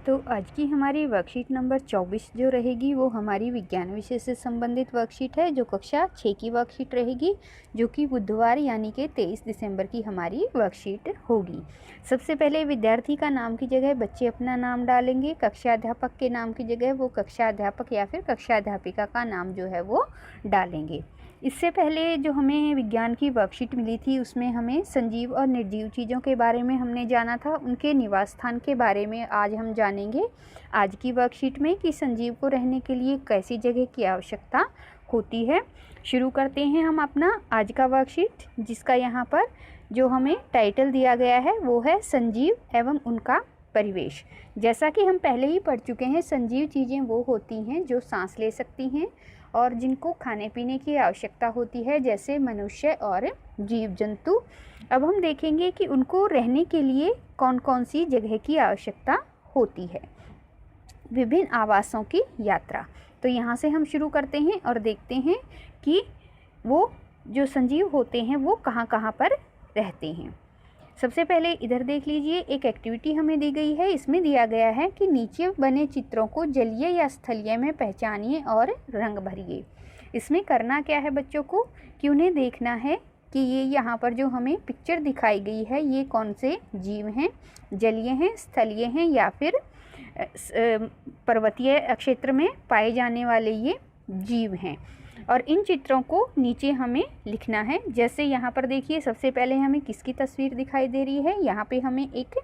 तो आज की हमारी वर्कशीट नंबर 24 जो रहेगी वो हमारी विज्ञान विषय से संबंधित वर्कशीट है, जो कक्षा 6 की वर्कशीट रहेगी, जो कि बुधवार यानी कि 23 दिसंबर की हमारी वर्कशीट होगी। सबसे पहले विद्यार्थी का नाम की जगह बच्चे अपना नाम डालेंगे। कक्षा अध्यापक के नाम की जगह वो कक्षा अध्यापक या फिर कक्षा अध्यापिका का नाम जो है वो डालेंगे। इससे पहले जो हमें विज्ञान की वर्कशीट मिली थी उसमें हमें सजीव और निर्जीव चीज़ों के बारे में हमने जाना था, उनके निवास स्थान के बारे में आज हम जानेंगे आज की वर्कशीट में कि सजीव को रहने के लिए कैसी जगह की आवश्यकता होती है। शुरू करते हैं हम अपना आज का वर्कशीट, जिसका यहाँ पर जो हमें टाइटल दिया गया है वो है सजीव एवं उनका परिवेश। जैसा कि हम पहले ही पढ़ चुके हैं, सजीव चीज़ें वो होती हैं जो सांस ले सकती हैं और जिनको खाने पीने की आवश्यकता होती है, जैसे मनुष्य और जीव जंतु। अब हम देखेंगे कि उनको रहने के लिए कौन कौन सी जगह की आवश्यकता होती है। विभिन्न आवासों की यात्रा, तो यहाँ से हम शुरू करते हैं और देखते हैं कि वो जो सजीव होते हैं वो कहाँ कहाँ पर रहते हैं। सबसे पहले इधर देख लीजिए, एक एक्टिविटी हमें दी गई है। इसमें दिया गया है कि नीचे बने चित्रों को जलीय या स्थलीय में पहचानिए और रंग भरिए। इसमें करना क्या है बच्चों को कि उन्हें देखना है कि ये यहाँ पर जो हमें पिक्चर दिखाई गई है ये कौन से जीव हैं, जलीय हैं, स्थलीय हैं या फिर पर्वतीय क्षेत्र में पाए जाने वाले ये जीव हैं। और इन चित्रों को नीचे हमें लिखना है। जैसे यहाँ पर देखिए, सबसे पहले हमें किसकी तस्वीर दिखाई दे रही है, यहाँ पे हमें एक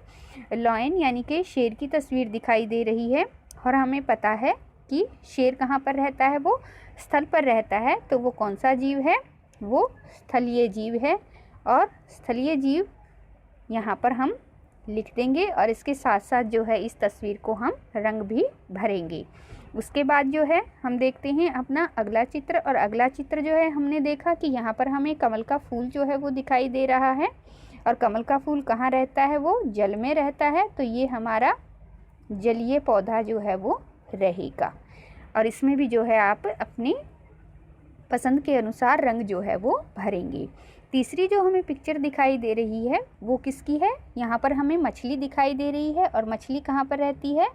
लॉयन यानी कि शेर की तस्वीर दिखाई दे रही है। और हमें पता है कि शेर कहाँ पर रहता है, वो स्थल पर रहता है। तो वो कौन सा जीव है, वो स्थलीय जीव है। और स्थलीय जीव यहाँ पर हम लिख देंगे और इसके साथ साथ जो है इस तस्वीर को हम रंग भी भरेंगे। उसके बाद जो है हम देखते हैं अपना अगला चित्र। और अगला चित्र जो है हमने देखा कि यहाँ पर हमें कमल का फूल जो है वो दिखाई दे रहा है। और कमल का फूल कहाँ रहता है, वो जल में रहता है। तो ये हमारा जलीय पौधा जो है वो रहेगा। और इसमें भी जो है आप अपनी पसंद के अनुसार रंग जो है वो भरेंगे। तीसरी जो हमें पिक्चर दिखाई दे रही है वो किसकी है, यहाँ पर हमें मछली दिखाई दे रही है। और मछली कहाँ पर रहती है,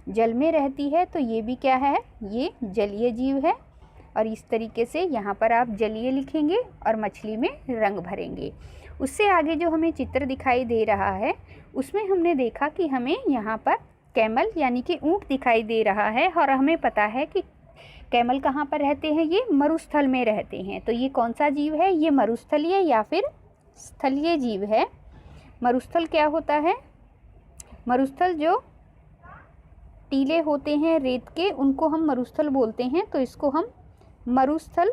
जल में रहती है। तो ये भी क्या है, ये जलीय जीव है। और इस तरीके से यहाँ पर आप जलीय लिखेंगे और मछली में रंग भरेंगे। उससे आगे जो हमें चित्र दिखाई दे रहा है उसमें हमने देखा कि हमें यहाँ पर कैमल यानी कि ऊँट दिखाई दे रहा है। और हमें पता है कि कैमल कहाँ पर रहते हैं, ये मरुस्थल में रहते हैं। तो ये कौन सा जीव है, ये मरुस्थलीय या फिर स्थलीय जीव है। मरुस्थल क्या होता है, मरुस्थल जो टीले होते हैं रेत के, उनको हम मरुस्थल बोलते हैं। तो इसको हम मरुस्थल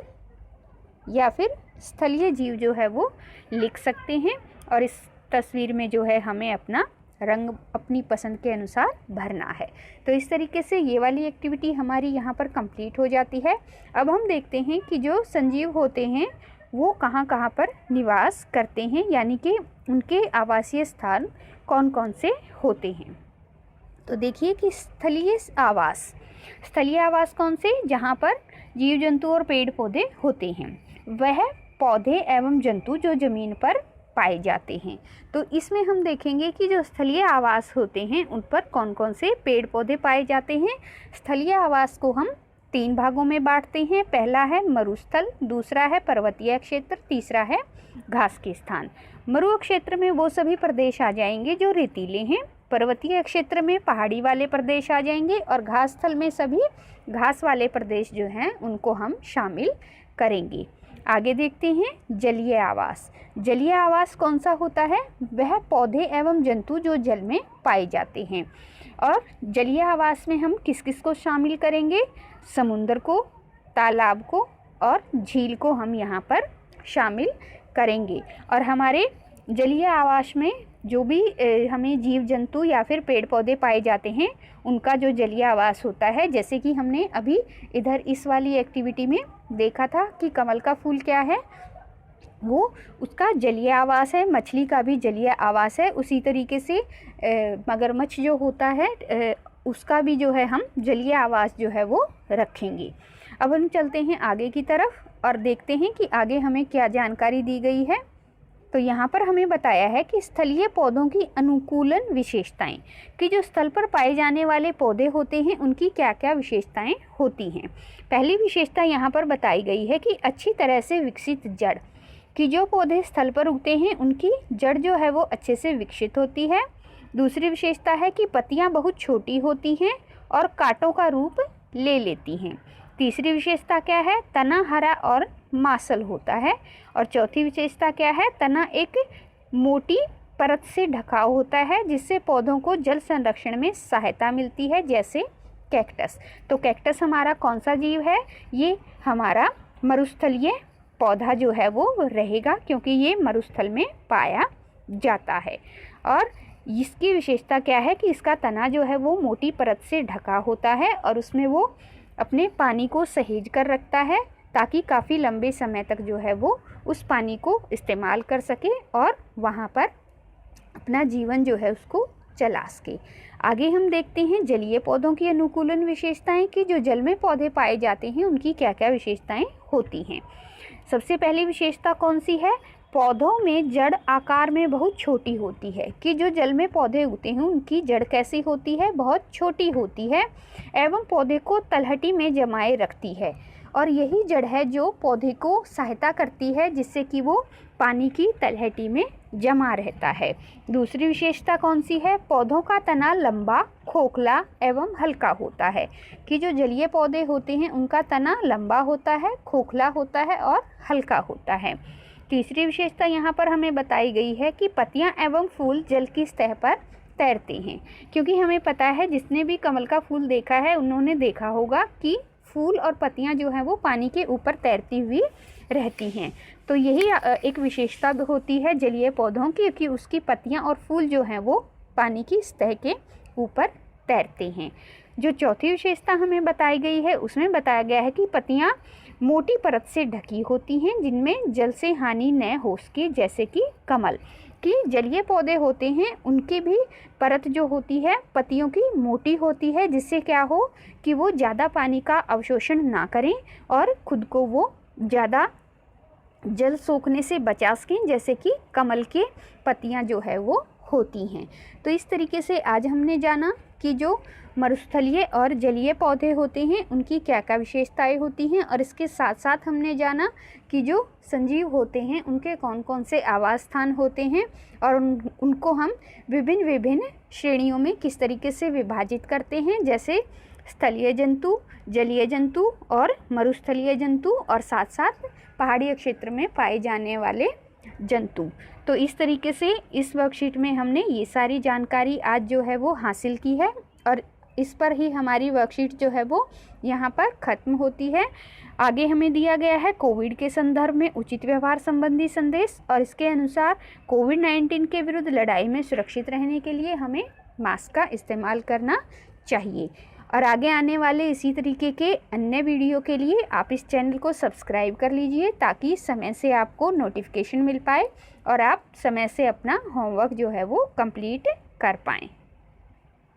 या फिर स्थलीय जीव जो है वो लिख सकते हैं। और इस तस्वीर में जो है हमें अपना रंग अपनी पसंद के अनुसार भरना है। तो इस तरीके से ये वाली एक्टिविटी हमारी यहाँ पर कंप्लीट हो जाती है। अब हम देखते हैं कि जो सजीव होते हैं वो कहाँ कहाँ पर निवास करते हैं, यानी कि उनके आवासीय स्थान कौन कौन से होते हैं। तो देखिए कि स्थलीय आवास कौन से, जहाँ पर जीव जंतु और पेड़ पौधे होते हैं, वह पौधे एवं जंतु जो ज़मीन पर पाए जाते हैं। तो इसमें हम देखेंगे कि जो स्थलीय आवास होते हैं उन पर कौन कौन से पेड़ पौधे पाए जाते हैं। स्थलीय आवास को हम 3 भागों में बांटते हैं। पहला है मरुस्थल, दूसरा है पर्वतीय क्षेत्र, तीसरा है घास के स्थान। मरु क्षेत्र में वो सभी प्रदेश आ जाएंगे जो रेतीले हैं, पर्वतीय क्षेत्र में पहाड़ी वाले प्रदेश आ जाएंगे और घास स्थल में सभी घास वाले प्रदेश जो हैं उनको हम शामिल करेंगे। आगे देखते हैं जलीय आवास। जलीय आवास कौन सा होता है, वह पौधे एवं जंतु जो जल में पाए जाते हैं। और जलीय आवास में हम किस किस को शामिल करेंगे, समुद्र को, तालाब को और झील को हम यहाँ पर शामिल करेंगे। और हमारे जलीय आवास में जो भी हमें जीव जंतु या फिर पेड़ पौधे पाए जाते हैं उनका जो जलीय आवास होता है, जैसे कि हमने अभी इधर इस वाली एक्टिविटी में देखा था कि कमल का फूल क्या है, वो उसका जलीय आवास है। मछली का भी जलीय आवास है। उसी तरीके से मगरमच्छ जो होता है उसका भी जो है हम जलीय आवास जो है वो रखेंगे। अब हम चलते हैं आगे की तरफ और देखते हैं कि आगे हमें क्या जानकारी दी गई है। तो यहाँ पर हमें बताया है कि स्थलीय पौधों की अनुकूलन विशेषताएं, कि जो स्थल पर पाए जाने वाले पौधे होते हैं उनकी क्या क्या विशेषताएं होती हैं। पहली विशेषता यहाँ पर बताई गई है कि अच्छी तरह से विकसित जड़, कि जो पौधे स्थल पर उगते हैं उनकी जड़ जो है वो अच्छे से विकसित होती है। दूसरी विशेषता है कि पत्तियाँ बहुत छोटी होती हैं और कांटों का रूप ले लेती हैं। तीसरी विशेषता क्या है, तना हरा और मांसल होता है। और चौथी विशेषता क्या है, तना एक मोटी परत से ढका होता है जिससे पौधों को जल संरक्षण में सहायता मिलती है, जैसे कैक्टस। तो कैक्टस हमारा कौन सा जीव है, ये हमारा मरुस्थलीय पौधा जो है वो रहेगा, क्योंकि ये मरुस्थल में पाया जाता है। और इसकी विशेषता क्या है कि इसका तना जो है वो मोटी परत से ढका होता है और उसमें वो अपने पानी को सहेज कर रखता है ताकि काफ़ी लंबे समय तक जो है वो उस पानी को इस्तेमाल कर सके और वहाँ पर अपना जीवन जो है उसको चला सके। आगे हम देखते हैं जलीय पौधों की अनुकूलन विशेषताएं, कि जो जल में पौधे पाए जाते हैं उनकी क्या क्या विशेषताएं होती हैं। सबसे पहली विशेषता कौन सी है, पौधों में जड़ आकार में बहुत छोटी होती है, कि जो जल में पौधे उगते हैं उनकी जड़ कैसी होती है, बहुत छोटी होती है एवं पौधे को तलहटी में जमाए रखती है। और यही जड़ है जो पौधे को सहायता करती है जिससे कि वो पानी की तलहटी में जमा रहता है। दूसरी विशेषता कौन सी है, पौधों का तना लंबा, खोखला एवं हल्का होता है, कि जो जलीय पौधे होते हैं उनका तना लंबा होता है, खोखला होता है और हल्का होता है। तीसरी विशेषता यहाँ पर हमें बताई गई है कि पत्तियाँ एवं फूल जल की सतह पर तैरते हैं, क्योंकि हमें पता है जिसने भी कमल का फूल देखा है उन्होंने देखा होगा कि फूल और पत्तियाँ जो हैं वो पानी के ऊपर तैरती हुई रहती हैं। तो यही एक विशेषता होती है जलीय पौधों की, कि उसकी पत्तियाँ और फूल जो हैं वो पानी की सतह के ऊपर तैरते हैं। जो चौथी विशेषता हमें बताई गई है उसमें बताया गया है कि पत्तियाँ मोटी परत से ढकी होती हैं जिनमें जल से हानि न हो सके, जैसे कि कमल। कि जलीय पौधे होते हैं उनकी भी परत जो होती है पत्तियों की मोटी होती है, जिससे क्या हो कि वो ज़्यादा पानी का अवशोषण ना करें और खुद को वो ज़्यादा जल सोखने से बचा सकें, जैसे कि कमल के पत्तियां जो है वो होती हैं। तो इस तरीके से आज हमने जाना कि जो मरुस्थलीय और जलीय पौधे होते हैं उनकी क्या क्या विशेषताएं होती हैं, और इसके साथ साथ हमने जाना कि जो संजीव होते हैं उनके कौन कौन से आवास स्थान होते हैं और उनको हम विभिन्न विभिन्न श्रेणियों में किस तरीके से विभाजित करते हैं, जैसे स्थलीय जंतु, जलीय जंतु और मरुस्थलीय जंतु, और साथ साथ पहाड़ीय क्षेत्र में पाए जाने वाले जंतु। तो इस तरीके से इस वर्कशीट में हमने ये सारी जानकारी आज जो है वो हासिल की है और इस पर ही हमारी वर्कशीट जो है वो यहाँ पर ख़त्म होती है। आगे हमें दिया गया है कोविड के संदर्भ में उचित व्यवहार संबंधी संदेश, और इसके अनुसार कोविड-19 के विरुद्ध लड़ाई में सुरक्षित रहने के लिए हमें मास्क का इस्तेमाल करना चाहिए। और आगे आने वाले इसी तरीके के अन्य वीडियो के लिए आप इस चैनल को सब्सक्राइब कर लीजिए ताकि समय से आपको नोटिफिकेशन मिल पाए और आप समय से अपना होमवर्क जो है वो कंप्लीट कर पाएँ।